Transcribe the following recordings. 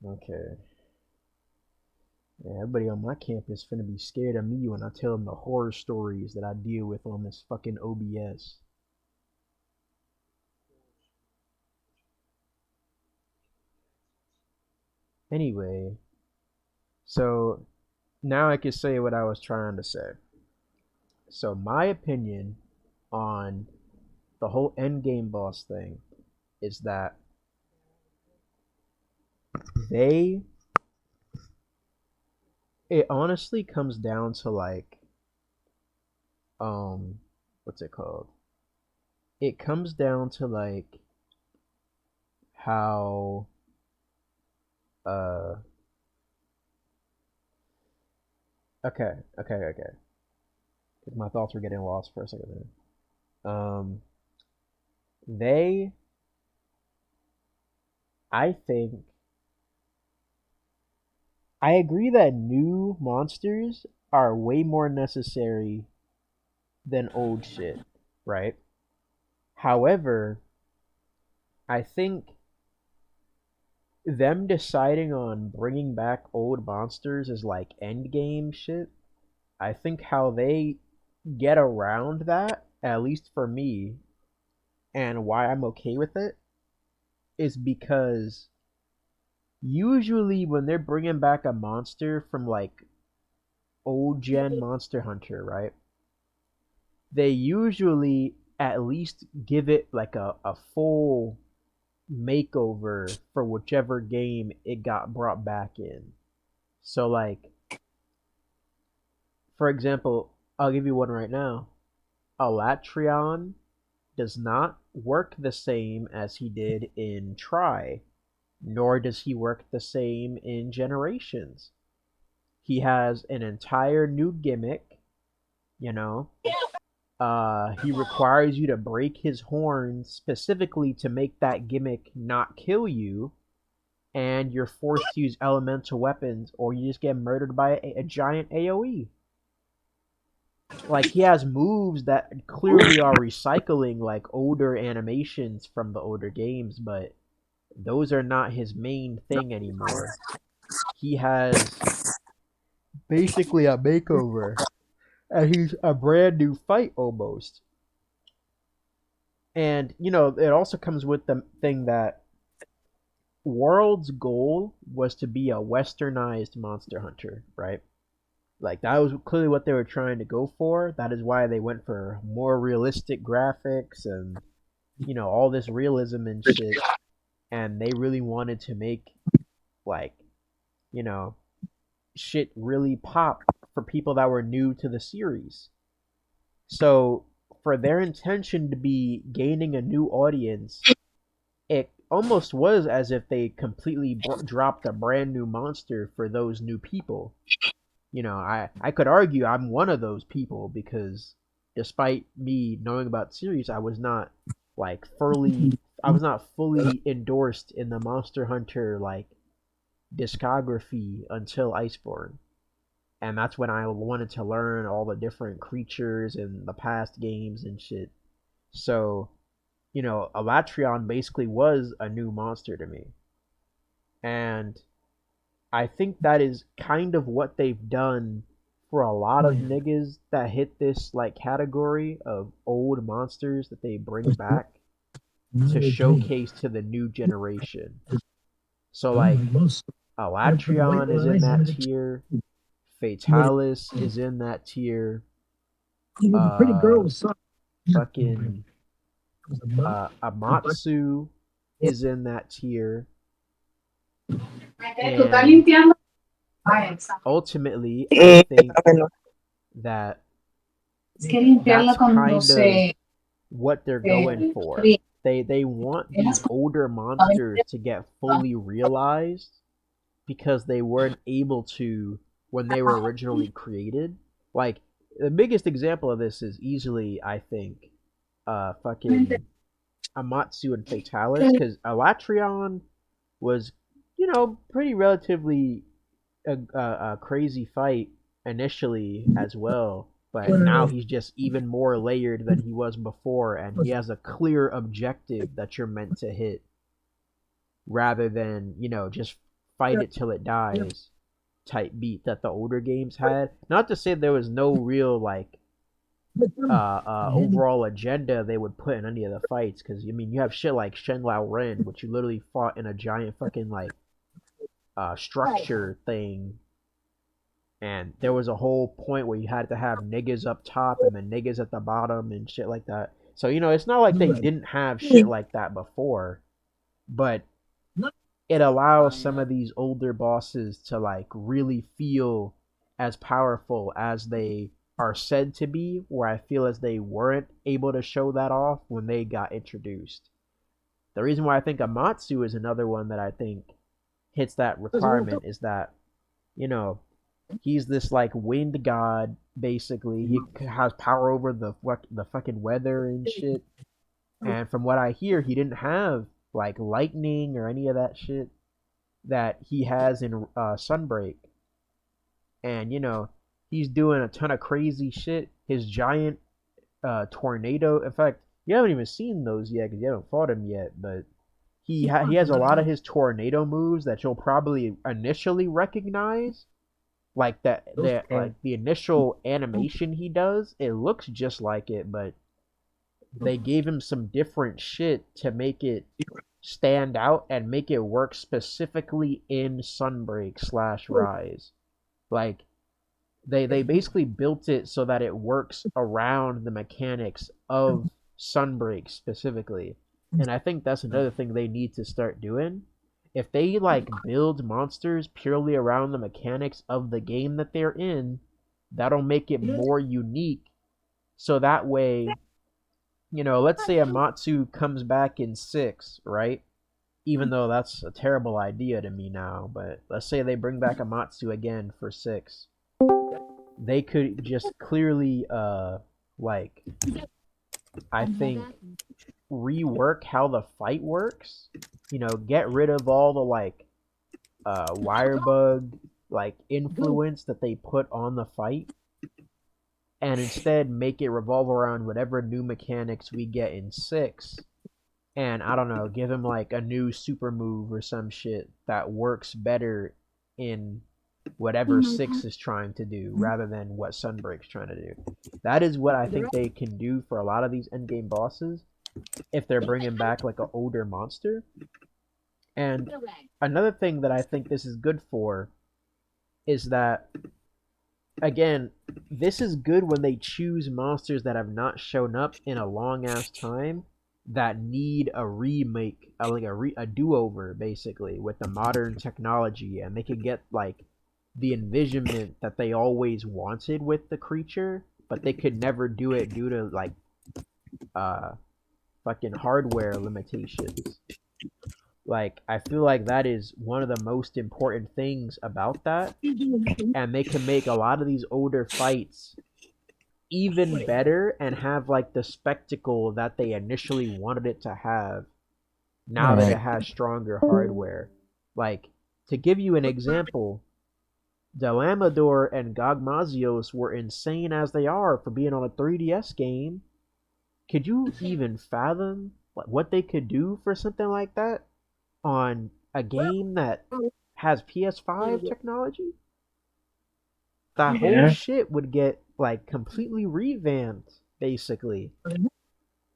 Okay. Yeah, everybody on my campus finna be scared of me when I tell them the horror stories that I deal with on this fucking OBS. Anyway, so now I can say what I was trying to say. So my opinion on the whole endgame boss thing is that they it honestly comes down to like what's it called? It comes down to like how uh okay. 'Cause my thoughts were getting lost for a second there. They I think I agree that new monsters are way more necessary than old shit, right? However, I think them deciding on bringing back old monsters is like end game shit. I think how they get around that, at least for me, and why I'm okay with it, is because usually when they're bringing back a monster from like old gen Monster Hunter, right? They usually at least give it like a full makeover for whichever game it got brought back in. So like for example, I'll give you one right now. Alatreon does not work the same as he did in Try, nor does he work the same in Generations. He has an entire new gimmick, you know. He requires you to break his horns specifically to make that gimmick not kill you, and you're forced to use elemental weapons, or you just get murdered by a giant AoE. Like he has moves that clearly are recycling like older animations from the older games, but those are not his main thing anymore. He has basically a makeover, and he's a brand new fight almost. And it also comes with the thing that World's goal was to be a westernized Monster Hunter, right? Like that was clearly what they were trying to go for. That is why they went for more realistic graphics and all this realism and shit. And they really wanted to make like you know shit really pop for people that were new to the series. So for their intention to be gaining a new audience, it almost was as if they completely dropped a brand new monster for those new people. I could argue I'm one of those people because despite me knowing about the series, like fully I was not fully endorsed in the Monster Hunter like discography until Iceborne. And that's when I wanted to learn all the different creatures in the past games and shit. So, Alatreon basically was a new monster to me. And I think that is kind of what they've done for a lot of niggas that hit this like category of old monsters that they bring back to showcase to the new generation. So like Alatreon is in that tier, Fatalis is in that tier, uh fucking Amatsu is in that tier, and ultimately I think that that's kind of what they're going for. They want these older monsters to get fully realized because they weren't able to when they were originally created. Like the biggest example of this is easily, I think, fucking Amatsu and Fatalis, because Alatreon was, pretty relatively a crazy fight initially as well, but now he's just even more layered than he was before, and he has a clear objective that you're meant to hit rather than just fight it till it dies type beat that the older games had. Not to say there was no real like overall agenda they would put in any of the fights, because I mean you have shit like Shen Lao Ren, which you literally fought in a giant fucking like structure thing, and there was a whole point where you had to have niggas up top and then niggas at the bottom and shit like that. So it's not like they didn't have shit like that before, but it allows some of these older bosses to like really feel as powerful as they are said to be, where I feel as they weren't able to show that off when they got introduced. The reason why I think Amatsu is another one that I think hits that requirement is that, you know, he's this like wind god basically. He has power over the fucking weather and shit. And from what I hear, he didn't have like lightning or any of that shit that he has in Sunbreak. And he's doing a ton of crazy shit. His giant tornado. In fact, you haven't even seen those yet because you haven't fought him yet. But he has a lot of his tornado moves that you'll probably initially recognize. Like the initial animation he does, it looks just like it, but they gave him some different shit to make it stand out and make it work specifically in Sunbreak/Rise. Like they basically built it so that it works around the mechanics of Sunbreak specifically. And I think that's another thing they need to start doing. If they like build monsters purely around the mechanics of the game that they're in, that'll make it more unique. So that way, let's say Amatsu comes back in 6, right? Even though that's a terrible idea to me now, but let's say they bring back Amatsu again for 6. They could just clearly like I think rework how the fight works. Get rid of all the like wirebug like influence that they put on the fight, and instead make it revolve around whatever new mechanics we get in 6. And I don't know, give him like a new super move or some shit that works better in whatever 6 is trying to do rather than what Sunbreak's trying to do. That is what I think they can do for a lot of these endgame bosses if they're bringing back like an older monster. And another thing that I think this is good for is that, again, this is good when they choose monsters that have not shown up in a long ass time that need a remake, a do-over basically with the modern technology, and they could get like the envisionment that they always wanted with the creature, but they could never do it due to like fucking hardware limitations. Like I feel like that is one of the most important things about that, and they can make a lot of these older fights even better and have like the spectacle that they initially wanted it to have now that it has stronger hardware. Like, to give you an example, Delamador and Gogmazios were insane as they are for being on a 3DS game. Could you even fathom what they could do for something like that on a game that has PS5 technology? That whole shit would get like completely revamped, basically.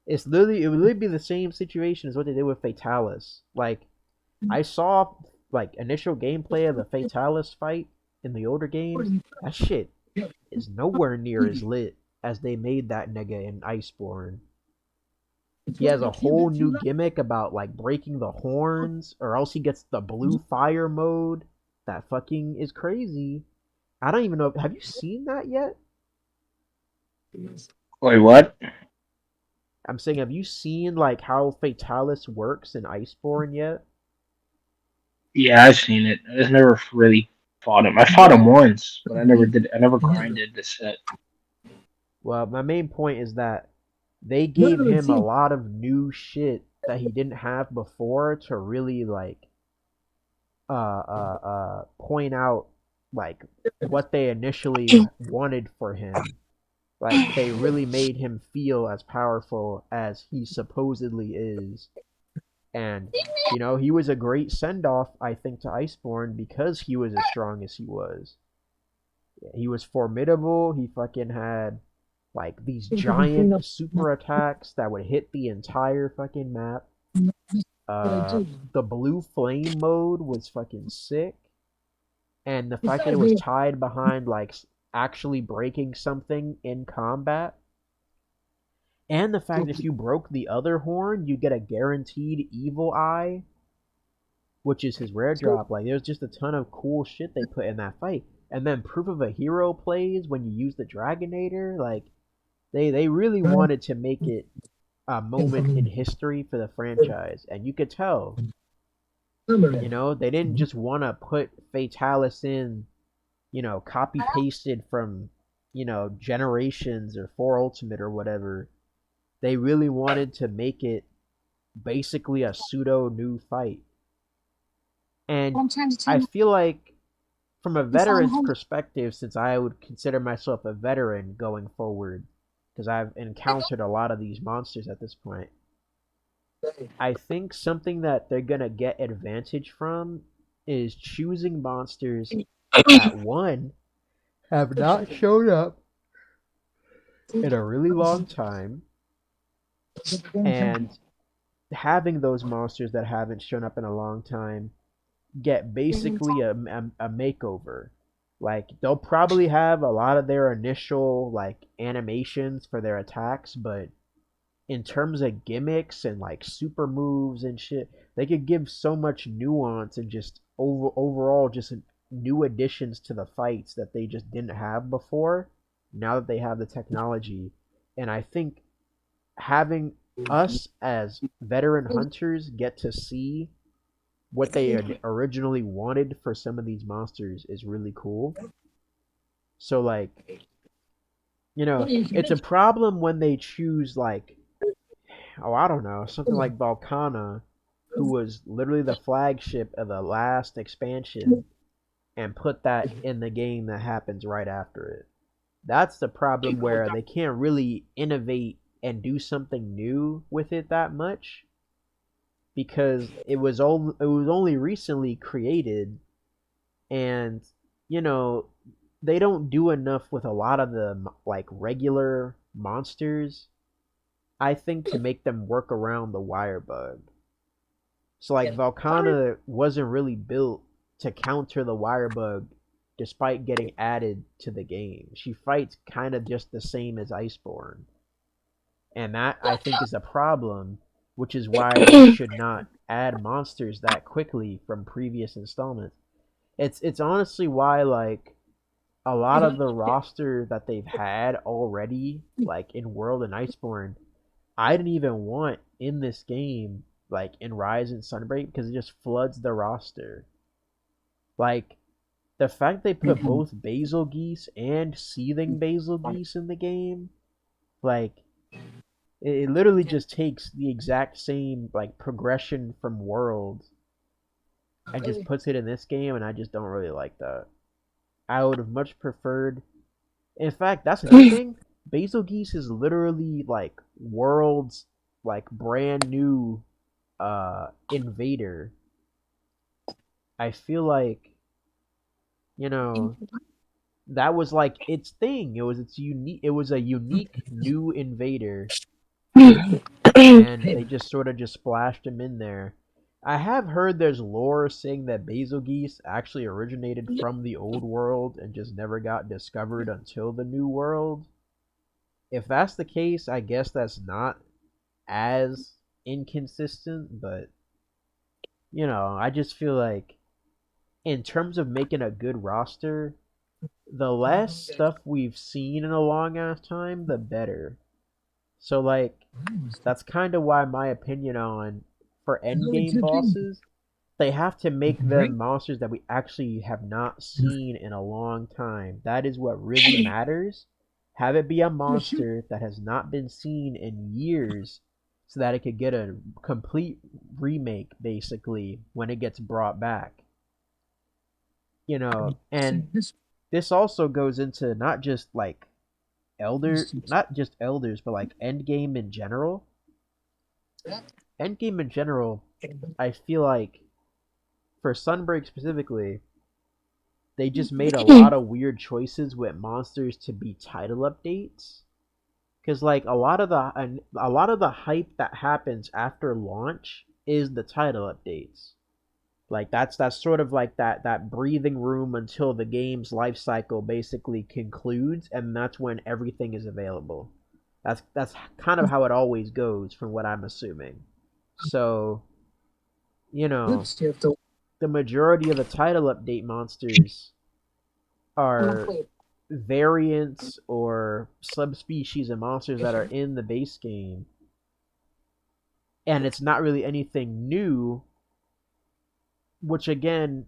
It would literally be the same situation as what they did with Fatalis. Like, I saw like initial gameplay of the Fatalis fight in the older games. That shit is nowhere near as lit as they made that nigga in Iceborne. He has a whole new gimmick about like breaking the horns, or else he gets the blue fire mode. That fucking is crazy. I don't even know. Have you seen that yet? Wait, what? I'm saying, have you seen like how Fatalis works in Iceborne yet? Yeah, I've seen it. I just never really fought him. I fought him once, but I never did. I never grinded the set. Well, my main point is that they gave him a lot of new shit that he didn't have before to really like point out like what they initially wanted for him. Like they really made him feel as powerful as he supposedly is. And he was a great send off, I think, to Iceborne because he was as strong as he was. He was formidable. He fucking had like these giant super attacks that would hit the entire fucking map. Uh, the blue flame mode was fucking sick, and the fact that it was tied behind like actually breaking something in combat, and the fact that if you broke the other horn, you get a guaranteed evil eye, which is his rare drop. Like there's just a ton of cool shit they put in that fight. And then proof of a hero plays when you use the Dragonator. Like they really wanted to make it a moment in history for the franchise, and you could tell. They didn't just want to put Fatalis in, copy pasted from, Generations or 4 Ultimate or whatever. They really wanted to make it basically a pseudo new fight. And I feel like, from a veteran's perspective, since I would consider myself a veteran going forward, because I've encountered a lot of these monsters at this point, I think something that they're gonna get advantage from is choosing monsters that, one, have not shown up in a really long time, and having those monsters that haven't shown up in a long time get basically a makeover. Like they'll probably have a lot of their initial like animations for their attacks, but in terms of gimmicks and like super moves and shit, they could give so much nuance and just overall just new additions to the fights that they just didn't have before. Now that they have the technology, and I think having us as veteran hunters get to see what they originally wanted for some of these monsters is really cool. So like, it's a problem when they choose like, oh, I don't know, something like Volcana, who was literally the flagship of the last expansion, and put that in the game that happens right after it. That's the problem where they can't really innovate and do something new with it that much because it was only recently created, and you know they don't do enough with a lot of the like regular monsters, I think, to make them work around the wire bug. So like Valkana wasn't really built to counter the wire bug despite getting added to the game. She fights kind of just the same as Iceborne. And that I think is a problem, which is why they should not add monsters that quickly from previous installments. It's honestly why like a lot of the roster that they've had already, like in World and Iceborne, I didn't even want in this game, like in Rise and Sunbreak, because it just floods the roster. Like the fact they put both Basil Geese and Seething Basil Geese in the game, like it literally just takes the exact same like progression from World and just puts it in this game, and I just don't really like that. I would have much preferred. In fact, that's another thing. Basil Geese is literally like World's like brand new invader. I feel like, you know, that was like its thing. It was a unique new invader, and they just sort of just splashed him in there. I have heard there's lore saying that Basil Geese actually originated from the old world and just never got discovered until the new world. If that's the case, I guess that's not as inconsistent, but I just feel like in terms of making a good roster, the less stuff we've seen in a long ass time, the better. So like that's kind of why my opinion on for end game bosses, they have to make them monsters that we actually have not seen in a long time. That is what really matters. Have it be a monster that has not been seen in years so that it could get a complete remake basically when it gets brought back. And this also goes into not just elders, but like endgame in general. Endgame in general, I feel like for Sunbreak specifically, they just made a lot of weird choices with monsters to be title updates. Because like a lot of the hype that happens after launch is the title updates. Like that's sort of like that breathing room until the game's life cycle basically concludes, and that's when everything is available. That's kind of how it always goes, from what I'm assuming. So you know, the majority of the title update monsters are variants or subspecies of monsters that are in the base game, and it's not really anything new. Which again,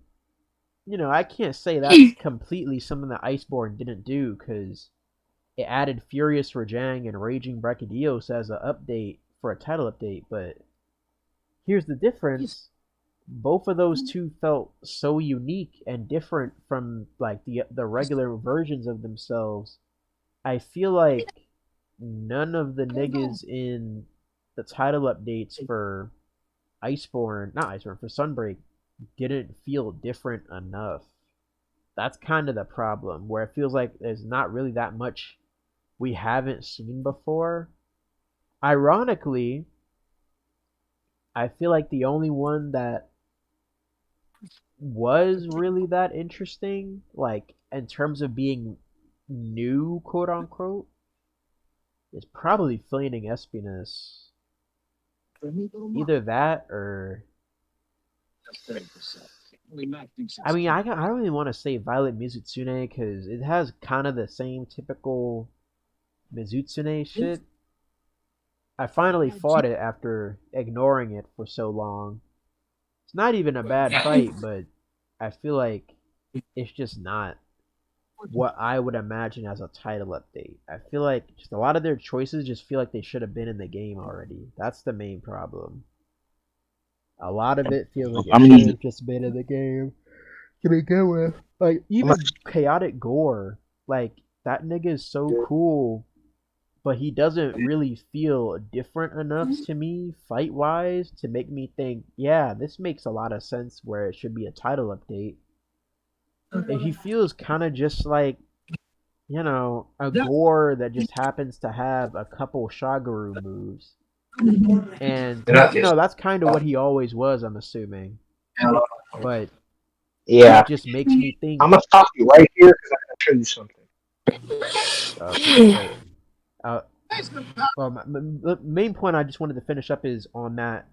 I can't say that's completely something that Iceborne didn't do, because it added Furious Rajang and Raging Brachydios as an update for a title update. But here's the difference: both of those two felt so unique and different from like the regular versions of themselves. I feel like none of the niggas in the title updates for Iceborne, not Iceborne, for Sunbreak, didn't feel different enough. That's kind of the problem, where it feels like there's not really that much we haven't seen before. Ironically, I feel like the only one that was really that interesting, like in terms of being new, quote unquote, is probably Fleeting Espiness. Either that or, I mean, I don't even want to say Violet Mizutsune because it has kind of the same typical Mizutsune shit. I finally fought it after ignoring it for so long. It's not even a bad fight, but I feel like it's just not what I would imagine as a title update. I feel like just a lot of their choices just feel like they should have been in the game already. That's the main problem. A lot of it feels like I it should mean, have just been in the game to begin with. Like I'm a, even Chaotic Gore, like that nigga is so cool, but he doesn't really feel different enough to me fight wise to make me think, yeah, this makes a lot of sense where it should be a title update. And he feels kind of just like, a Gore that just happens to have a couple Shagaru moves. And, that's kind of what he always was, I'm assuming. But it yeah, just makes me I'm think, gonna stop you right here because I'm gonna show you something. okay, wait. Uh, well, the main point I just wanted to finish up is on that.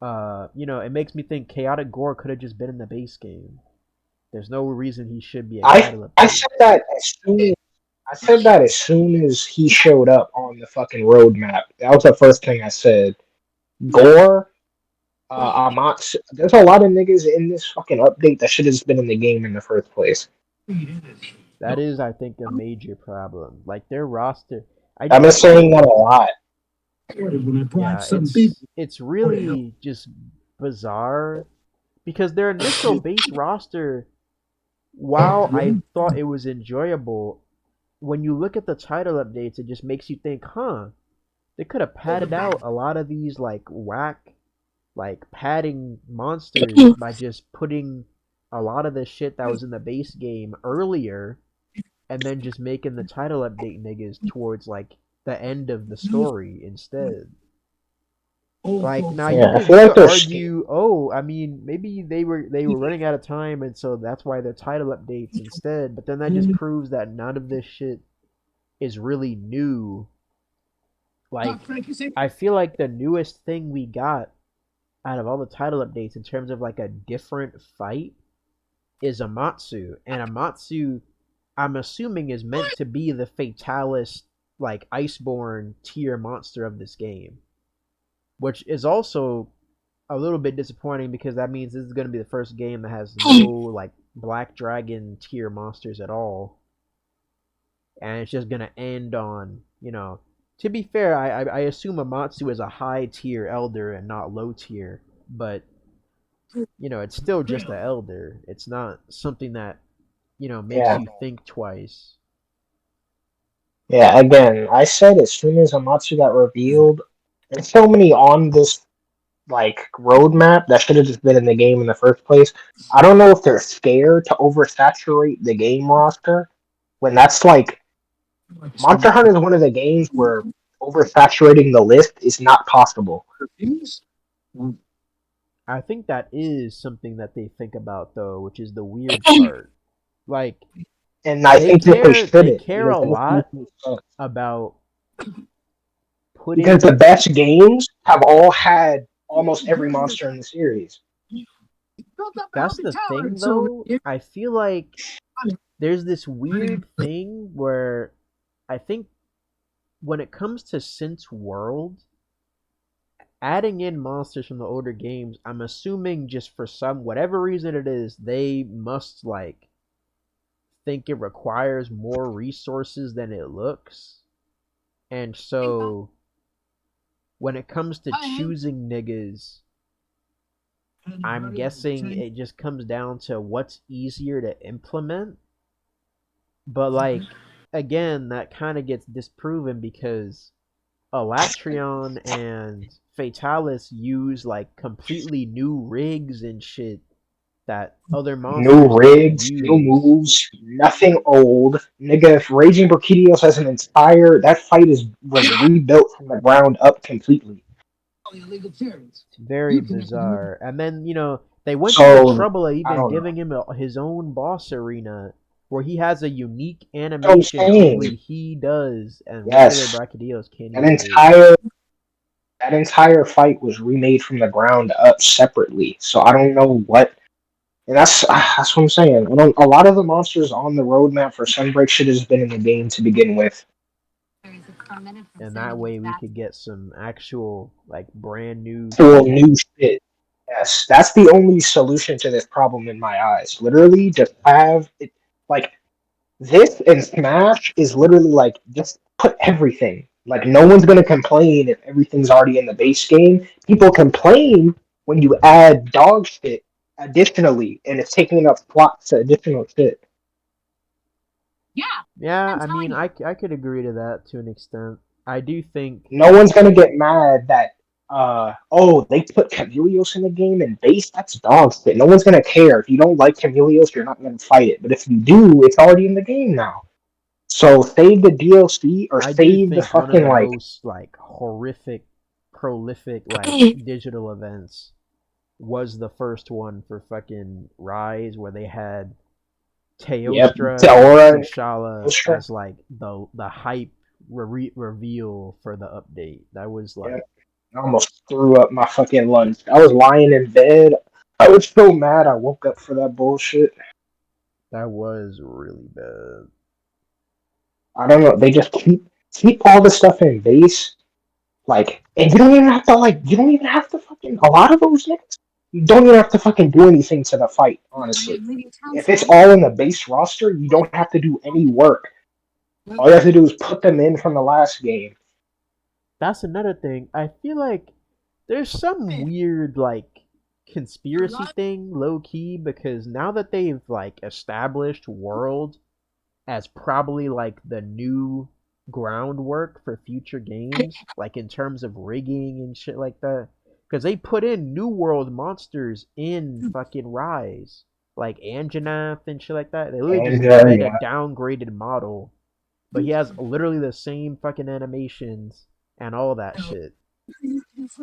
It makes me think Chaotic Gore could have just been in the base game. There's no reason he should be a I title I update. said that as soon I said that as soon as he showed up on the fucking roadmap. That was the first thing I said. Gore, Amatsu. There's a lot of niggas in this fucking update that should have just been in the game in the first place. That is, I think, a major problem. Like their roster, I've been saying that a lot. yeah, it's really just bizarre because their initial base roster, while I thought it was enjoyable, when you look at the title updates, it just makes you think, huh, they could have padded out a lot of these like whack, like padding monsters by just putting a lot of the shit that was in the base game earlier, and then just making the title update niggas towards like the end of the story instead. Like now Yeah, I you feel could like they're scared. argue, oh, I mean, maybe they were running out of time, and so that's why they're title updates instead. But then that just proves that none of this shit is really new. Like I feel like the newest thing we got out of all the title updates in terms of like a different fight is Amatsu. And Amatsu, I'm assuming, is meant to be the fatalist, like Iceborne tier monster of this game, which is also a little bit disappointing because that means this is going to be the first game that has no like Black Dragon tier monsters at all, and it's just going to end on, To be fair, I assume Amatsu is a high tier elder and not low tier, but it's still just an elder. It's not something that makes Yeah, you think twice. yeah. Again, I said as soon as Amatsu got revealed, there's so many on like roadmap that should have just been in the game in the first place. I don't know if they're scared to oversaturate the game roster when that's like Monster Hunter is one of the games where oversaturating the list is not possible. I think that is something that they think about though, which is the weird part. Like And I think that they they shouldn't care because a that just lot makes no sense. about Because the putting. best games have all had almost every monster in the series. That's the thing though. I feel like there's this weird thing where I think when it comes to Since World, adding in monsters from the older games, I'm assuming just for some whatever reason it is, they must like think it requires more resources than it looks. And so when it comes to choosing niggas, I'm guessing it just comes down to what's easier to implement. But like again, that kind of gets disproven because Alatreon and Fatalis use like completely new rigs and shit that other New monsters don't rigs, new use. moves, nothing old. Nigga, if Raging Brokidios has an entire that fight is was rebuilt from the ground up completely. It's very bizarre. And then, they went to the So trouble of I even don't know. giving him his own boss arena where he has a unique So I'm animation only saying, he does and regular yes, Brachydios can't that even do. entire fight was remade from the ground up separately. So I don't know what, and that's what I'm saying. I don't. A lot of the monsters on the roadmap for Sunbreak should have just been in the game to begin with. And that way we could get some actual, like, brand new Full shit. new shit. Yes, that's the only solution to this problem in my eyes. Literally, just have it like this and Smash is literally like just put everything. Like no one's gonna complain if everything's already in the base game. People complain when you add dog shit additionally, and it's taking up slots to additional shit. Yeah, I mean, I could agree to that to an extent. I do think. No one's gonna get mad that oh they put Chameleos in the game and base that's dog shit. No one's gonna care. If you don't like Chameleos, you're not gonna fight it. But if you do, it's already in the game now. So save the DLC or I do save the think one of fucking the like most, like, horrific, prolific, like, digital events was the first one for fucking Rise, where they had yep, Teostra and Teora and Kushala Ostra. as like the hype reveal for the update. That was like Yep. I almost threw up my fucking lunch. I was lying in bed. I was so mad I woke up for that bullshit. that was really bad. I don't know. They just keep all the stuff in base. Like, and you don't even have to you don't even have to fucking a lot of those niggas. You don't even have to fucking do anything to the fight, honestly. If it's all in the base roster, you don't have to do any work. All you have to do is put them in from the last game. That's another thing. I feel like there's some weird like conspiracy thing low key because now that they've like established World as probably like the new groundwork for future games, like in terms of rigging and shit like that. Because they put in New World monsters in fucking Rise, like Anjanath and shit like that. They literally just And made a yeah, downgraded model, but he has literally the same fucking animations and all that shit.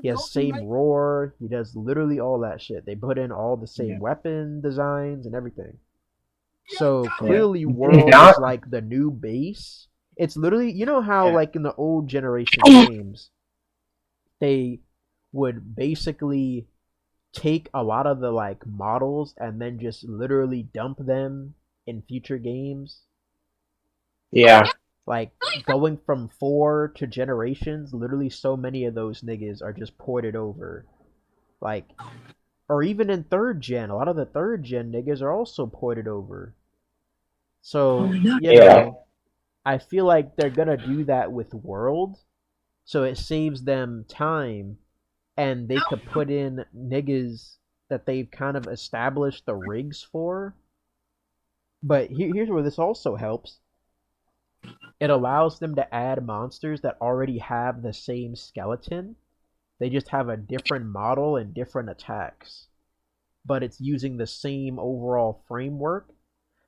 He has same roar. He does literally all that shit. They put in all the yeah, same weapon designs and everything. So yeah. clearly, Did World not is like the new base. It's literally, how yeah. like in the old generation games, they would basically take a lot of the like models and then just literally dump them in future games. Yeah. Like going from 4 to generations, literally so many of those niggas are just ported over. Like, or even in third gen, a lot of the third gen niggas are also ported over. So, Yeah. I feel like they're gonna do that with World, so it saves them time, and they could put in niggas that they've kind of established the rigs for. But here's where this also helps. It allows them to add monsters that already have the same skeleton, They just have a different model and different attacks, but it's using the same overall framework.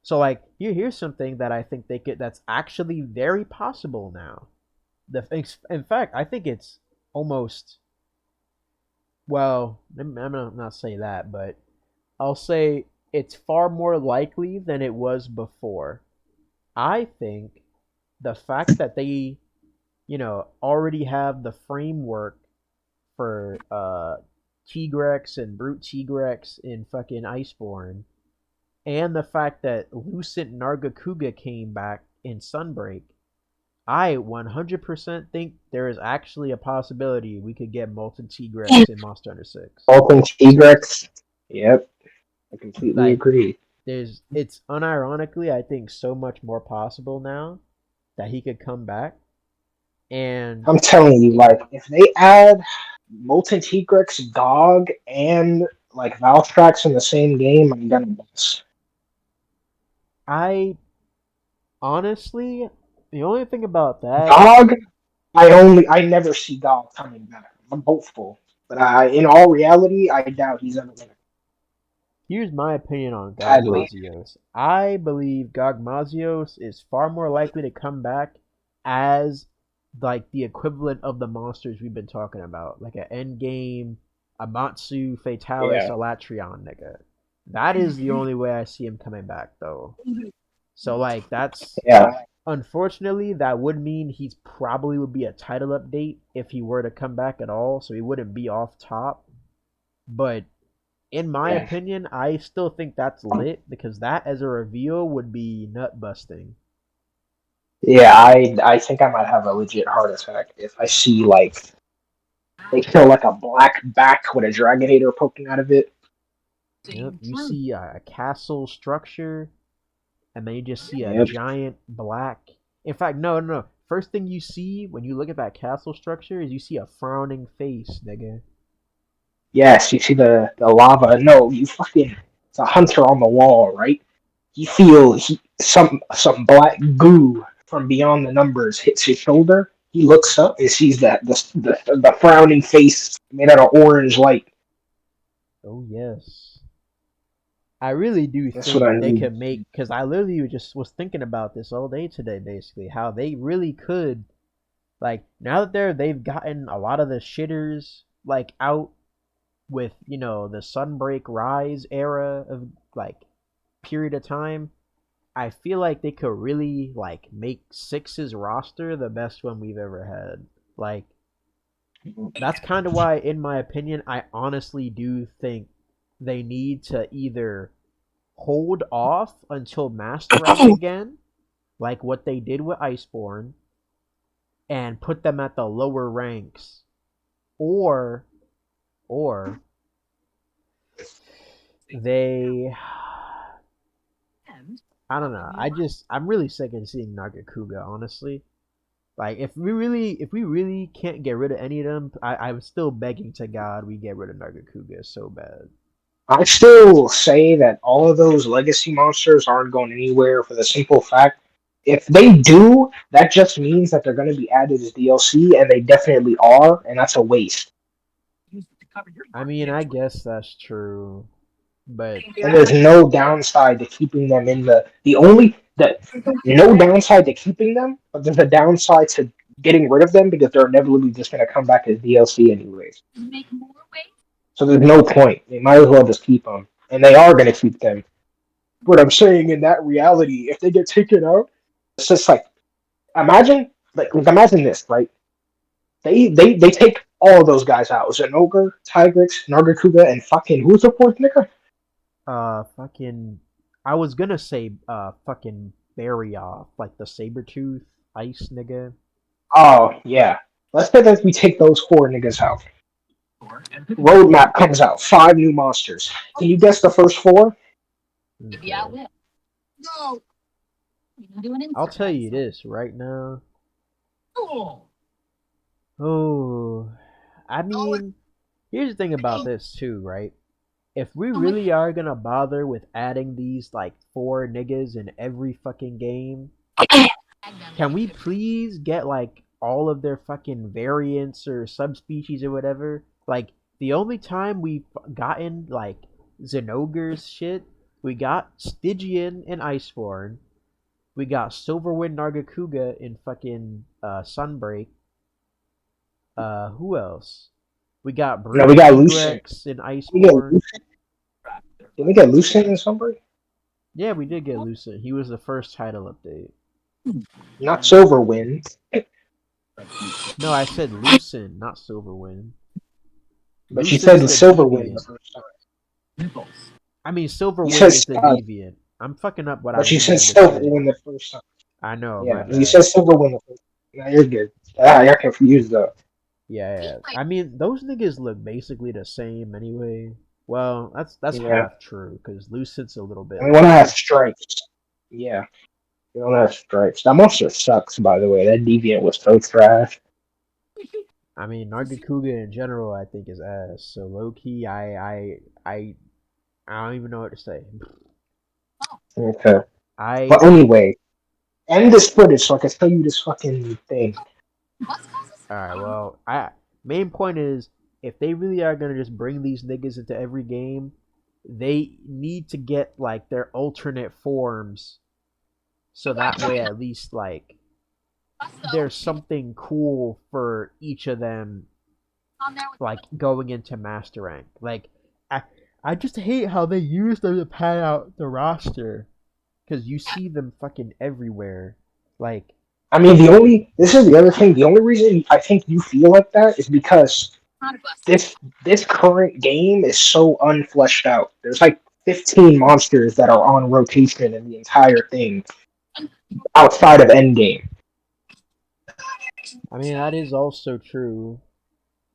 So like here's something that I think they could that's actually very possible now. In fact, I think it's almost well, I'm gonna not say that, but I'll say it's far more likely than it was before. I think the fact that they, already have the framework for Tigrex and Brute Tigrex in fucking Iceborne, and the fact that Lucent Nargacuga came back in Sunbreak, I 100% think there is actually a possibility we could get Molten Tigrex in Monster Hunter 6. Vulcan T-Rex. Yep, I completely Like, agree. it's unironically, I think, so much more possible now that he could come back. And I'm telling you, like, if they add Molten T-Rex, Gog, and like Valstrax in the same game, I'm gonna miss. I honestly, the only thing about that, Gog, I never see Gog coming back. I'm hopeful, but in all reality, I doubt he's ever gonna. here's my opinion on Sadly, Gogmazios. I believe Gogmazios is far more likely to come back as like the equivalent of the monsters we've been talking about, like an Endgame, Amatsu, Fatalis, yeah, Alatreon nigga. That is the only way I see him coming back though. So like that's yeah, unfortunately that would mean he's probably would be a title update if he were to come back at all, so he wouldn't be off top. But in my yeah. opinion, I still think that's lit because that as a reveal would be nut busting. Yeah, I think I might have a legit heart attack if I see like they show like a black back with a Dragonator poking out of it. Yep, you see a castle structure, and then you just see a Yep. giant black. In fact, no, no, no. First thing you see when you look at that castle structure is you see a frowning face, nigga. Yes, you see the lava. No, you fucking it's a hunter on the wall, right? You feel some black goo from beyond the numbers hits his shoulder. He looks up and sees that the frowning face made out of orange light. Oh yes. I really do That's what think I they need. could make because I literally just was thinking about this all day today, basically how they really could like now that they've gotten a lot of the shitters like out with the Sunbreak Rise era of like period of time. I feel like they could really like make Six's roster the best one we've ever had. Like that's kind of why, in my opinion, I honestly do think they need to either hold off until Master Rank again, like what they did with Iceborne, and put them at the lower ranks, or or they I don't know. I'm really sick of seeing Nagakuga, honestly. Like if we really can't get rid of any of them, I'm still begging to God we get rid of Nagakuga so bad. I still say that all of those legacy monsters aren't going anywhere for the simple fact if they do, that just means that they're going to be added as DLC, and they definitely are, and that's a waste. I mean, I guess that's true, but And there's no downside to keeping them in the only that no downside to keeping them, but there's a downside to getting rid of them because they're inevitably just going to come back as DLC anyways. So there's no point. They might as well just keep them, and they are going to keep them. What I'm saying in that reality, if they get taken out, it's just like imagine imagine this, right? They take all of those guys out. Zenogre, Tigrex, Nargacuga, and fucking who's the fourth nigga? fucking, I was gonna say fucking bury off like the saber tooth ice nigga. Oh yeah. Let's say that we take those four niggas out. Roadmap comes out. 5 new monsters. Can you guess the first four? Okay, I'll tell you this right now. Oh, I mean, here's the thing about this too, right? If we really are gonna bother with adding these like four niggas in every fucking game, can we please get like all of their fucking variants or subspecies or whatever. Like the only time we've gotten like Zenogre's shit, we got Stygian and Iceborne. We got Silverwind Nargacuga in fucking Sunbreak. Who else? We got No, Brute we got Lucent. Tigrex in We get Iceborne. Lucent. Did we get Lucent in Sunbreak? Yeah, we did get Lucent. He was the first title update. Not Silverwind. No, I said Lucent, not Silverwind. But you said the Lucent's the Silverwind the deviant. first time. I mean, You Silverwind said, is the deviant. I'm fucking up what I but you said meaning to say. Silverwind the first time. I know, my Yeah, you bad. said Silverwind the first time. Now you're good. You're confused though. Yeah, yeah. I mean, those niggas look basically the same anyway. Well, that's Yeah. half true because Lucent's a little bit And we want to like. have stripes. Yeah. We don't have stripes. That monster sucks, by the way. That deviant was so trash. I mean, Nargacuga in general, I think is ass. So low key, I don't even know what to say. Okay. I But anyway, end this footage so I can tell you this fucking thing. All right. Well, I main point is if they really are gonna just bring these niggas into every game, they need to get like their alternate forms, so that way at least like there's something cool for each of them, like going into master rank. Like I I just hate how they use them to pad out the roster because you see them fucking everywhere. Like I mean, this is the other thing. The only reason I think you feel like that is because this this current game is so unfleshed out. There's like 15 monsters that are on rotation in the entire thing outside of Endgame. I mean that is also true,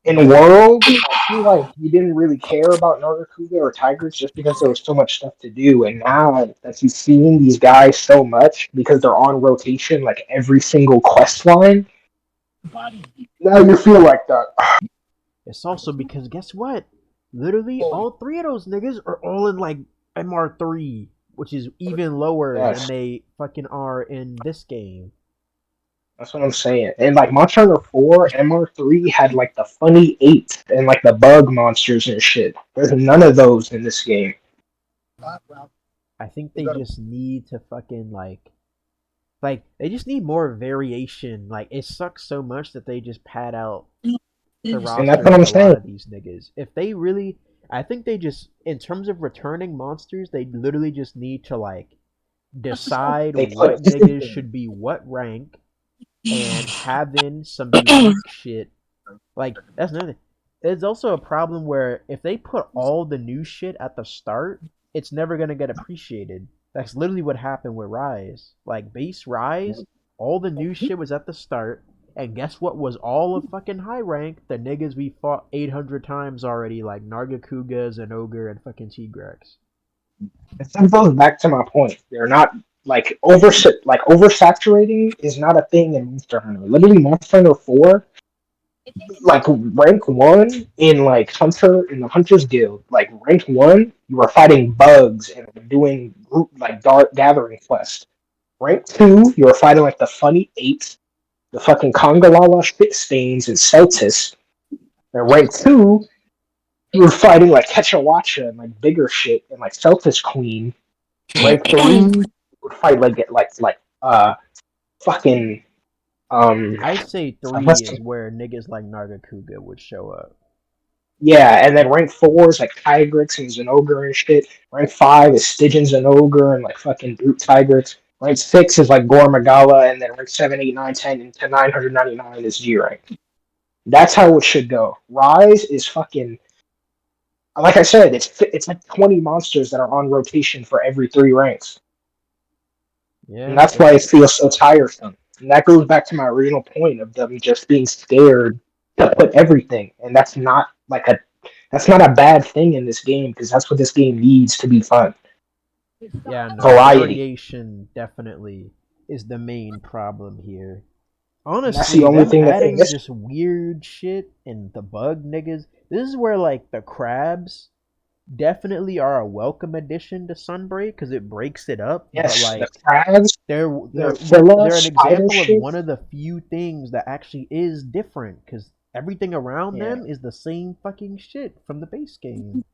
In but World, I feel like you didn't really care about Nargacuga or Tigers just because there was so much stuff to do. And now that you've seen these guys so much because they're on rotation, like every single quest line, now you feel like that. it's also because guess what? Literally, all three of those niggas are all in like MR3, which is even lower than Yes, they fucking are in this game. that's what I'm saying. And like Monster Hunter 4, MR3 had like the funny 8 and like the bug monsters and shit. There's none of those in this game. I think they just need to fucking like they just need more variation. Like it sucks so much that they just pad out the And that's roster what with I'm a lot saying. of these niggas. If they really, I think they just, in terms of returning monsters, they literally just need to like decide They put what niggas should be what rank and have in some unique shit. Like that's another thing. There's also a problem where if they put all the new shit at the start, it's never gonna get appreciated. That's literally what happened with Rise. Like base Rise, all the new shit was at the start, and guess what was all of fucking high rank? The niggas we fought 800 times already, like Nargacugas and Ogre and fucking Tigrex. That goes back to my point. They're not like oversaturating is not a thing in Monster Hunter. Literally, Monster Hunter 4, like rank one in like Hunter in the Hunters Guild, like rank one, you are fighting bugs and doing group like dark gathering quests. Rank two, you are fighting like the funny apes, the fucking Kongalala shit stains and Celtis. And rank two, you were fighting like Ketchawacha and like bigger shit and like Celtis Queen. Rank three, you would fight like fucking I say like, 3 what's is where niggas like Nargacuga would show up. yeah, and then rank four is like Tigrex and Zenogre and shit. Rank five is Stygian Zenogre and like fucking Brute Tigrex. Rank six is like Gore Magala, and then rank 7, 8, 9, 10, and to 999 is G rank. That's how it should go. Rise is fucking like I said, it's like 20 monsters that are on rotation for every three ranks. And Yeah, that's why it feels so tiresome. And that goes back to my original point of them just being scared to put everything. And that's not a bad thing in this game because that's what this game needs to be fun. yeah, no, Variety. variation definitely is the main problem here. And that's the Honestly, only them thing that in adding this just weird shit and the bug niggas. This is where like the crabs. definitely are a welcome addition to Sunbreak because it breaks it up. But Yes, the like crabs, they're the they're one Phila they're an spider example of shit. one of the few things that actually is different because everything around Yeah, them is the same fucking shit from the base game.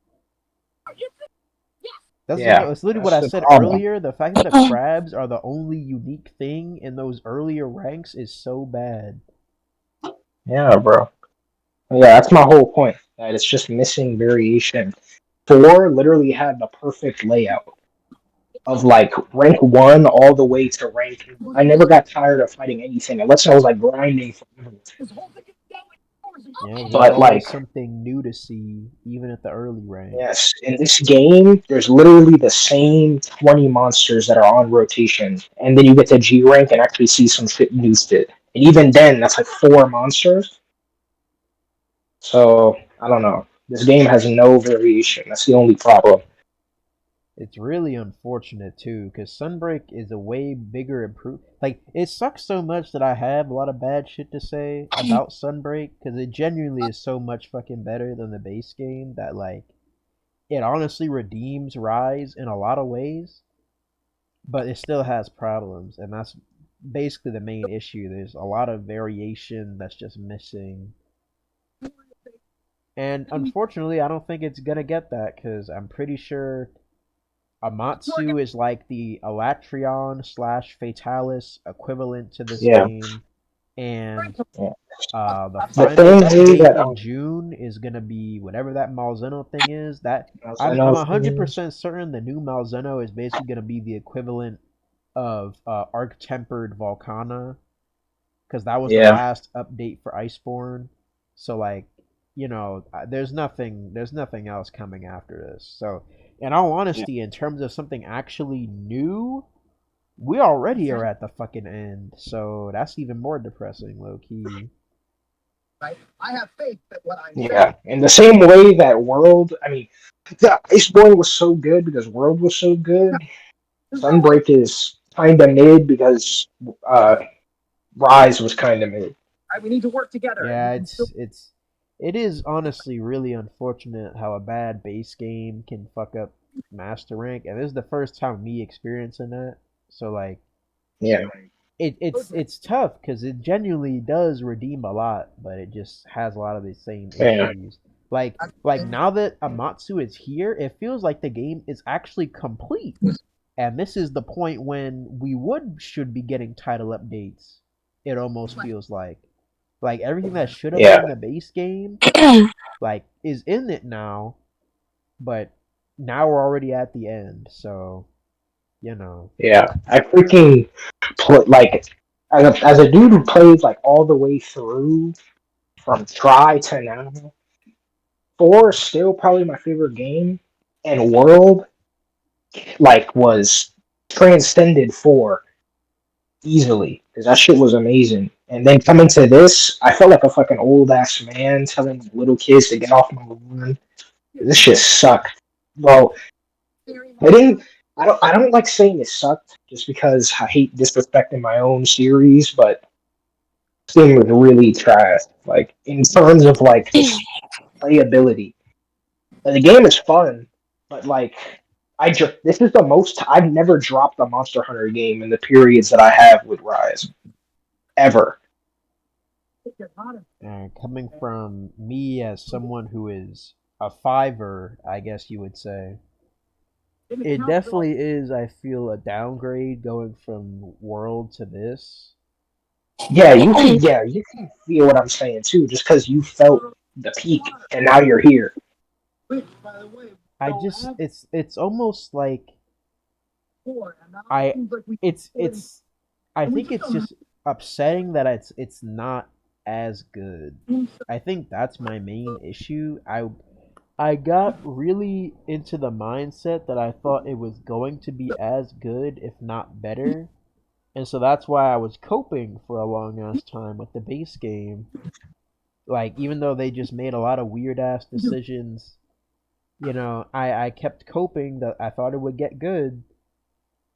That's yeah, it's literally what that's I the said problem. earlier. The fact that the crabs are the only unique thing in those earlier ranks is so bad. Yeah, bro. Yeah, that's my whole point. That it's just missing variation. Four literally had the perfect layout of like rank one all the way to rank. I never got tired of fighting anything unless I was like grinding forever. Yeah, because there's But always like, something new to see, even at the early ranks. yes, in this game, there's literally the same 20 monsters that are on rotation, and then you get to G rank and actually see some shit new shit. And even then, that's like four monsters. So I don't know. This game has no variation. That's the only problem. It's really unfortunate too, because Sunbreak is a way bigger improve. Like it sucks so much that I have a lot of bad shit to say about Sunbreak, because it genuinely is so much fucking better than the base game that like it honestly redeems Rise in a lot of ways, but it still has problems, and that's basically the main issue. There's a lot of variation that's just missing, and unfortunately, I don't think it's gonna get that because I'm pretty sure Amatsu is like the Elatrion slash Fatalis equivalent to this Yeah. game, and Yeah. the The final thing is update that in June is gonna be whatever that Malzeno thing is. That I'm Zeno 100% certain the new Malzeno is basically gonna be the equivalent of Arc Tempered Volcana, because that was the yeah, last update for Iceborne. So like, there's nothing else coming after this. So in all honesty, in terms of something actually new, we already are at the fucking end. So that's even more depressing, low key. yeah. In the same way that World, I mean, the Iceborne was so good because World was so good. Sunbreak is kind of mid because uh, Rise was kind of mid. Yeah, it is honestly really unfortunate how a bad base game can fuck up master rank, and this is the first time me experiencing that. So like, Yeah, it's tough because it genuinely does redeem a lot, but it just has a lot of the same yeah, issues. Like now that Amatsu is here, it feels like the game is actually complete. And this is the point when we would should be getting title updates. It almost feels like everything that should have been yeah, in the base game like is in it now, but now we're already at the end. So you know, yeah. I freaking put like as a dude who plays like all the way through from try to now. Four is still probably my favorite game, and World like was transcended four easily because that shit was amazing. And then coming to this, I felt like a fucking old ass man telling little kids to get off my lawn. This shit sucked. Well, I didn't. I don't. I don't like saying it sucked just because I hate disrespecting my own series, but this game was really trash. Like in terms of like just playability. The game is fun, but like this is the most I've never dropped a Monster Hunter game in the periods that I have with Rise ever. coming from me as someone who is a fiver, I guess you would say, it definitely is. I feel a downgrade going from World to this. Yeah, you can feel what I'm saying too, just because you felt the peak and now you're here. It's almost like I it's I think it's just upsetting that it's not as good. I think that's my main issue. I got really into the mindset that I thought it was going to be as good, if not better. And so that's why I was coping for a long ass time with the base game. Like, even though they just made a lot of weird ass decisions, I kept coping that I thought it would get good.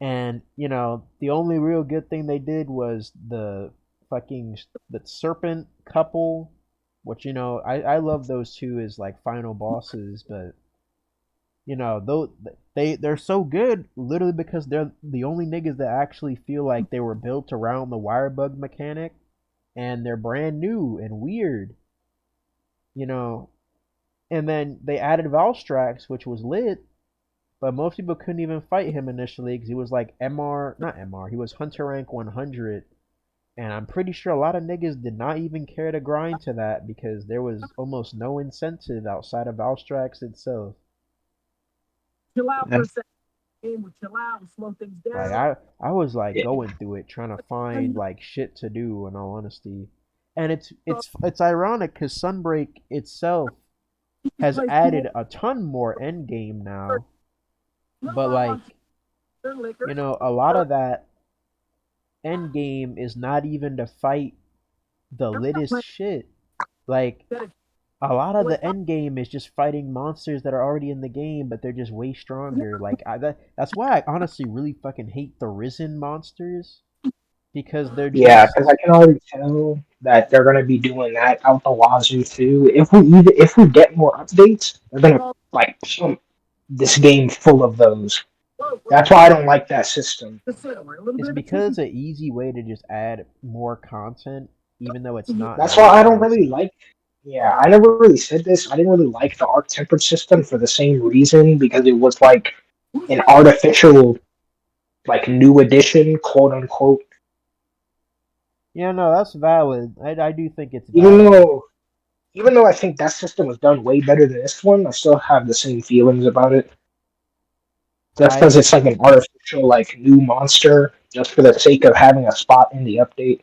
And, the only real good thing they did was the serpent couple, which, I love those two as like final bosses, but though they're so good literally because they're the only niggas that actually feel like they were built around the wire bug mechanic, and they're brand new and weird, you know. And then they added Valstrax, which was lit, but most people couldn't even fight him initially because he was like MR, not MR, he was Hunter rank 100. And I'm pretty sure a lot of niggas did not even care to grind to that because there was almost no incentive outside of Valstrax itself. Chill out for a second. Game would chill out and slow things Like down. I was like Yeah, going through it trying to find like shit to do in all honesty. And it's ironic cuz Sunbreak itself has Play cool. added a ton more end game now, but like, Liquor. a lot of that end game is not even to fight the littest shit. Like a lot of the end game is just fighting monsters that are already in the game, but they're just way stronger. Like that's why I honestly really fucking hate the Risen monsters because they're yeah, because just I can already tell that they're gonna be doing that out the wazoo too. If we get more updates, they're gonna like pump this game full of those. That's why I don't like that system. A little it's bit of a because tweak. it's an easy way to just add more content, even though it's not That's why nice I don't really content. like. Yeah, I never really said this. I didn't really like the arc tempered system for the same reason because it was like an artificial, like new edition, quote unquote. Yeah, no, that's valid. I do think it's Even valid. though, even though I think that system was done way better than this one, I still have the same feelings about it. Just because I it's like an artificial, like new monster, just for the sake of having a spot in the update.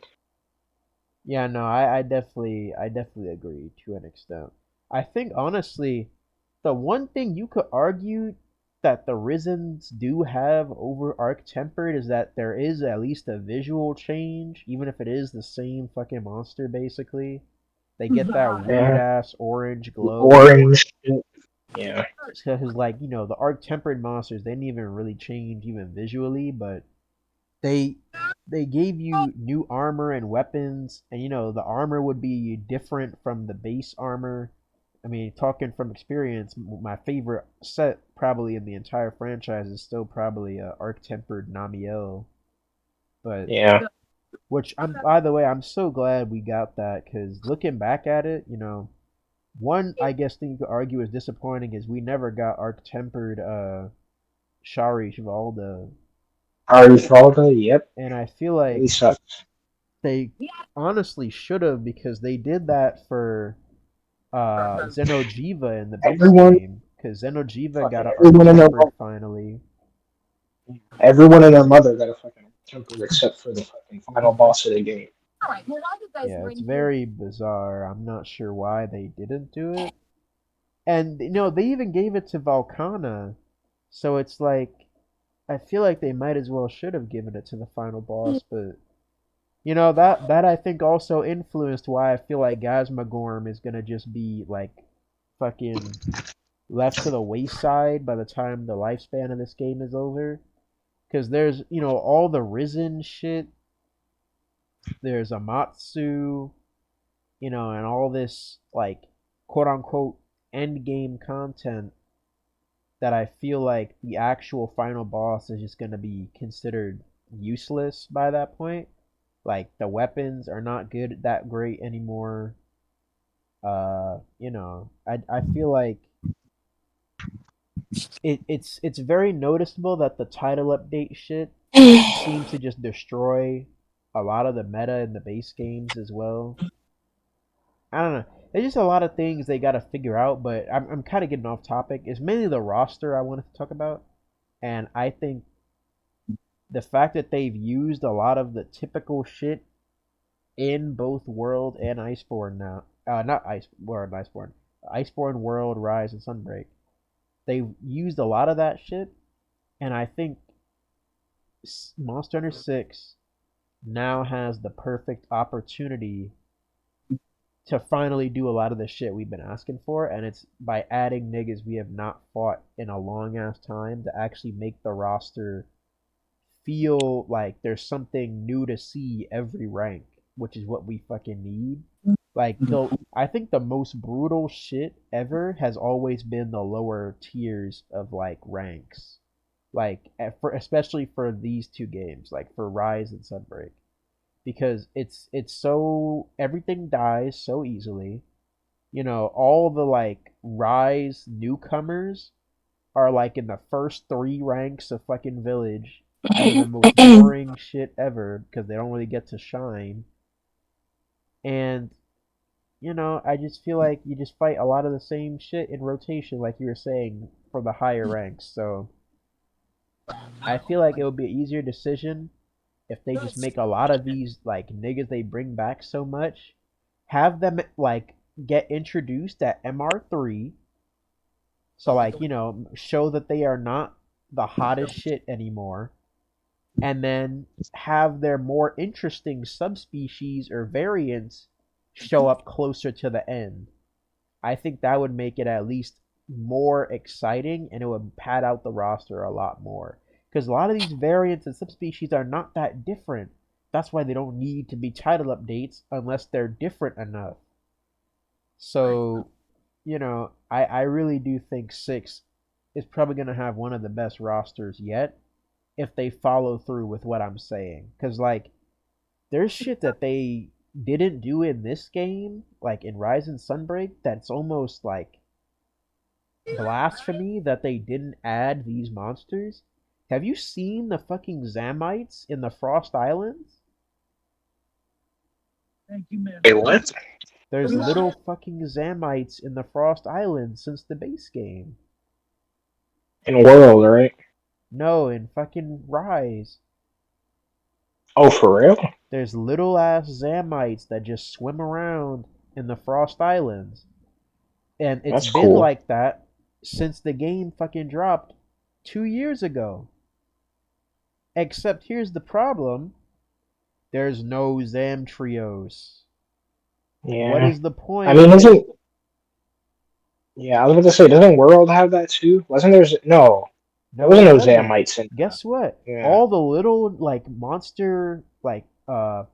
Yeah, no, I definitely agree to an extent. I think honestly, the one thing you could argue that the Risens do have over Arc Tempered is that there is at least a visual change, even if it is the same fucking monster basically. They get that weird Yeah, ass orange the glow. orange. Yeah, Because like, the Arc Tempered monsters, they didn't even really change even visually, but they they gave you new armor and weapons, and the armor would be different from the base armor. I mean, talking from experience, my favorite set probably in the entire franchise is still probably Arc Tempered Namiel. But yeah. which I'm by the way, I'm so glad we got that because looking back at it, one I guess thing you could argue is disappointing is we never got Arc Tempered Shari Shivalda, Ari Falda, yep. and I feel Really like sucks. they honestly should have because they did that for Xenojiva in the base Everyone, game because Xenojiva got fucking an arc everyone and their tempered finally. everyone and their mother got a fucking temper except for the fucking final boss of the game. All right. Well, why did guys Yeah, it's bring here? very bizarre. I'm not sure why they didn't do it. And they even gave it to Valkana, so it's like I feel like they might as well should have given it to the final boss, but that I think also influenced why I feel like Gasmagorm is gonna just be like fucking left to the wayside by the time the lifespan of this game is over. Because there's all the Risen shit, there's Amatsu, and all this like quote unquote end game content that I feel like the actual final boss is just gonna be considered useless by that point. Like the weapons are not good that great anymore. I feel like it's very noticeable that the title update shit seems to just destroy a lot of the meta in the base games as well. I don't know. There's just a lot of things they got to figure out, but I'm kind of getting off topic. It's mainly the roster I wanted to talk about, and I think the fact that they've used a lot of the typical shit in both World and Iceborne now. Not Iceborne. Iceborne World, Rise, and Sunbreak. They've used a lot of that shit, and I think Monster Hunter 6 now has the perfect opportunity to finally do a lot of the shit we've been asking for, and it's by adding niggas we have not fought in a long ass time to actually make the roster feel like there's something new to see every rank. which is what we fucking need. Like I think the most brutal shit ever has always been the lower tiers of like ranks. Like for especially for these two games, like for Rise and Sunbreak, because it's so everything dies so easily. You know, all the like Rise newcomers are like in the first three ranks of fucking Village, having the most boring shit ever because they don't really get to shine. And you know, I just feel like you just fight a lot of the same shit in rotation, like you were saying, for the higher ranks. So I feel like it would be an easier decision if they just make a lot of these like niggas they bring back so much, have them like get introduced at MR3, so like you know show that they are not the hottest shit anymore, and then have their more interesting subspecies or variants show up closer to the end. I think that would make it at least more exciting and it would pad out the roster a lot more. Because a lot of these variants and subspecies are not that different. That's why they don't need to be title updates unless they're different enough. So, you know, I really do think 6 is probably going to have one of the best rosters yet if they follow through with what I'm saying. Because, like, there's shit that they didn't do in this game, like in Rise and Sunbreak, that's almost like blasphemy that they didn't add these monsters. Have you seen the fucking Zamites in the Frost Islands? Thank you, man. Wait, what? There's little fucking Zamites in the Frost Islands since the base game. In World, right? No, in fucking Rise. Oh, for real? There's little ass Zamites that just swim around in the Frost Islands. And it's That's been cool. like that since the game fucking dropped 2 years ago. Except here's the problem: there's no Zamtrios. What Yeah. is the I point? mean, isn't yeah? I was about to say, doesn't World have that too? Wasn't there? No, there No, wasn't it no doesn't. Zamites in. Guess what? Yeah. All the little like monster, like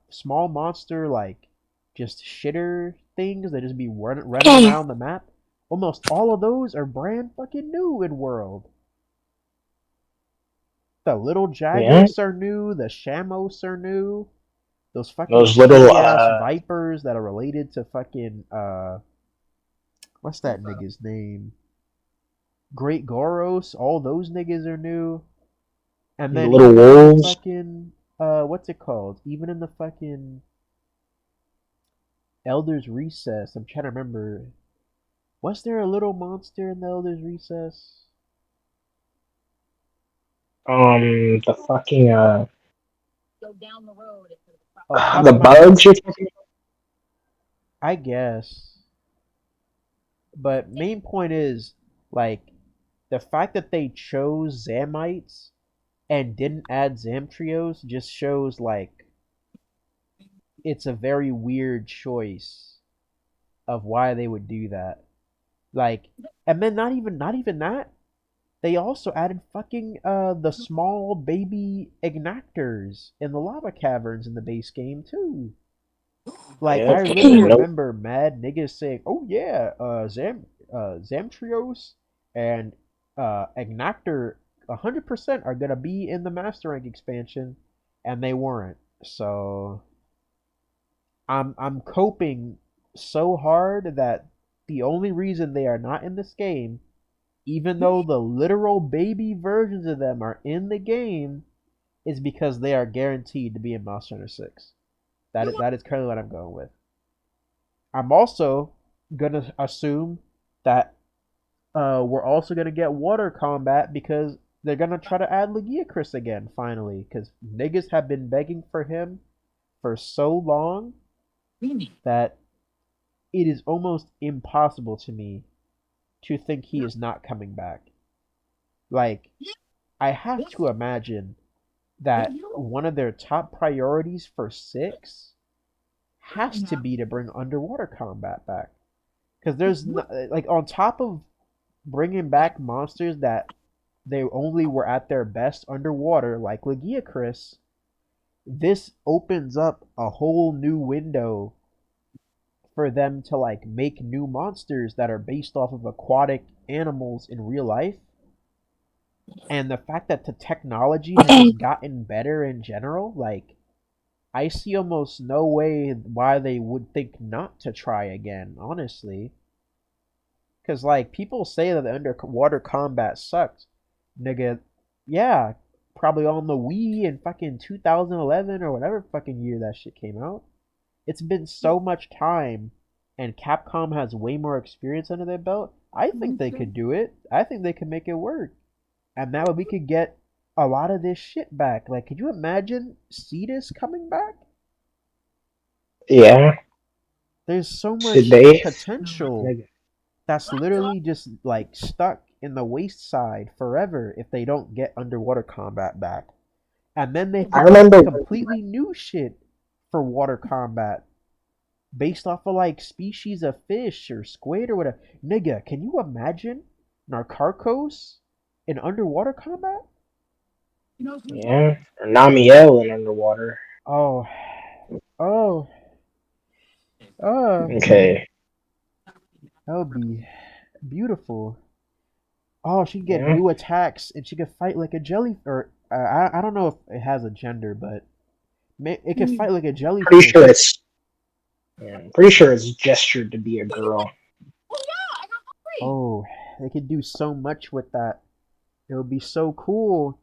small monster, like just shitter things that just be running around the map. Almost all of those are brand fucking new in World. The little Yeah. Jagras are new. The Shamos are new. Those fucking Those little shitty ass Vipers that are related to fucking what's that nigga's name? Great Goros. All those niggas are new. And the then little even in the wolves. fucking what's it called? Even in the fucking Elder's Recess, I'm trying to remember. Was there a little monster in the Elder's Recess? The fucking Go down the road. Oh fuck, the am I? bugs you're talking I guess. But main point is like the fact that they chose Zamites and didn't add Zamtrios just shows like it's a very weird choice of why they would do that. Like, and then not even that. They also added fucking the small baby ignactors in the lava caverns in the base game too. Like about? I literally Yeah. Nope. remember mad niggas saying, "Oh yeah, Zamtrios and Ignactor 100% are gonna be in the Master Rank expansion," and they weren't. So I'm coping so hard that the only reason they are not in this game, even though the literal baby versions of them are in the game, is because they are guaranteed to be in Monster Hunter 6. That is currently what I'm going with. I'm also gonna assume that we're also gonna get water combat because they're gonna try to add Legiacris again finally, because niggas have been begging for him for so long that it is almost impossible to me to think he is not coming back. Like, I have to imagine that one of their top priorities for 6 has to be to bring underwater combat back. Because there's like on top of bringing back monsters that they only were at their best underwater, like Legiacris, this opens up a whole new window for them to like make new monsters that are based off of aquatic animals in real life. And the fact that the technology has just gotten better in general, like I see almost no way why they would think not to try again, honestly. Because, like, people say that the underwater combat sucked. Nigga, yeah, probably on the Wii in fucking 2011 or whatever fucking year that shit came out. It's been so much time, and Capcom has way more experience under their belt. I think they could do it. I think they could make it work. And now we could get a lot of this shit back. Like, could you imagine Cetus coming back? Yeah. There's so Should much they? potential Nigga. that's literally just like stuck in the waste side forever if they don't get underwater combat back. And then they have to I make remember. completely new shit for water combat based off of like species of fish or squid or whatever. Nigga, can you imagine Narcarcos in underwater combat? Yeah. Or Namiel in underwater. Oh, oh, uh, Okay. that would be beautiful. Oh, she can get Yeah. new attacks and she can fight like a jelly. Or I don't know if it has a gender, but it can fight like a Pretty sure jellyfish. it's. Yeah, I'm pretty sure it's gestured to be a girl. Oh, they could do so much with that. It would be so cool.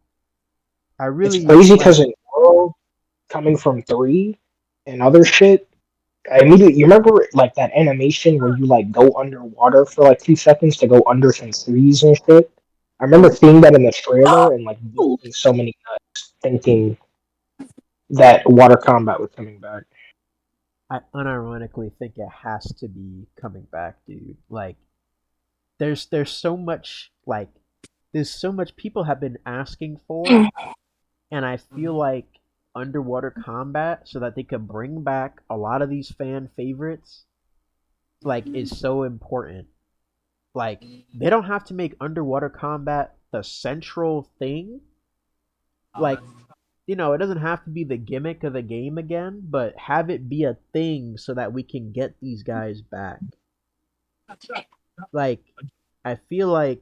I It's really crazy like. because in World, coming from 3 and other shit, I immediately you remember like that animation where you like go underwater for like 2 seconds to go under some trees and shit. I remember seeing that in the trailer and like busting so many nuts, thinking that water combat was coming back. I unironically think it has to be coming back, dude. Like, there's so much like there's so much people have been asking for, and I feel like underwater combat so that they could bring back a lot of these fan favorites like is so important. Like they don't have to make underwater combat the central thing. Like it doesn't have to be the gimmick of the game again, but have it be a thing so that we can get these guys back. Like I feel like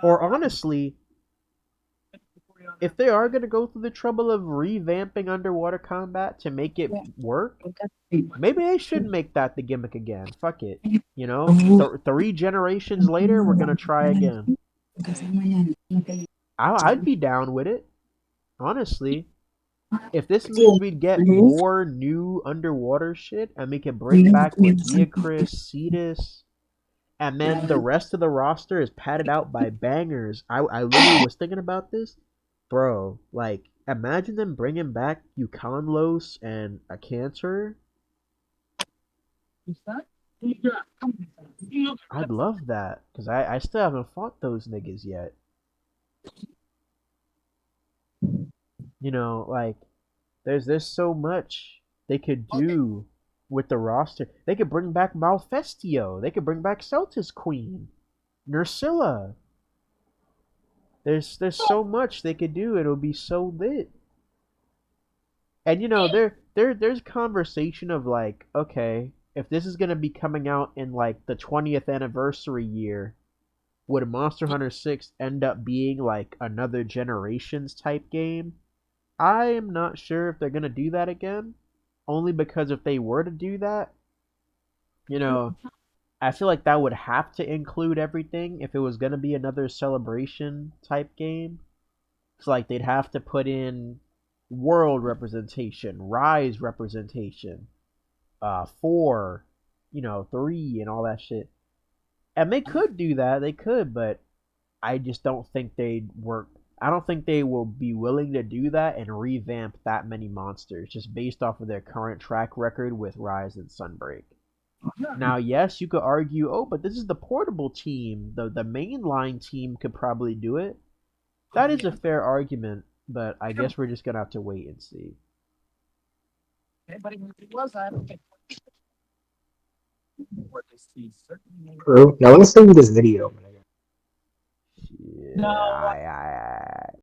or honestly, if they are going to go through the trouble of revamping underwater combat to make it work, maybe they should make that the gimmick again. Fuck it. Three generations later, we're going to try again. I'd be down with it, honestly. If this means we'd get more new underwater shit and we can bring back Lagiacrus, Cetus, and then the rest of the roster is padded out by bangers. I literally was thinking about this. Bro, like, imagine them bringing back Euconlos and a Cancer. I'd love that, because I still haven't fought those niggas yet. Like, there's so much they could do with the roster. They could bring back Malfestio. They could bring back Celtis Queen. Nursilla. There's so much they could do. It'll be so lit. And there's conversation of like, okay, if this is gonna be coming out in like the 20th anniversary year, would Monster Hunter 6 end up being like another generations type game? I am not sure if they're gonna do that again. Only because if they were to do that, you know, I feel like that would have to include everything if it was gonna be another celebration type game. It's like they'd have to put in world representation, rise representation, 4, 3, and all that shit. And they could do that, they could, but I just don't think they'd work. I don't think they will be willing to do that and revamp that many monsters just based off of their current track record with Rise and Sunbreak. Now, yes, you could argue, oh, but this is the portable team. The mainline team could probably do it. That is a fair argument, but I guess we're just gonna have to wait and see. True. Now let me send you this video. Yeah,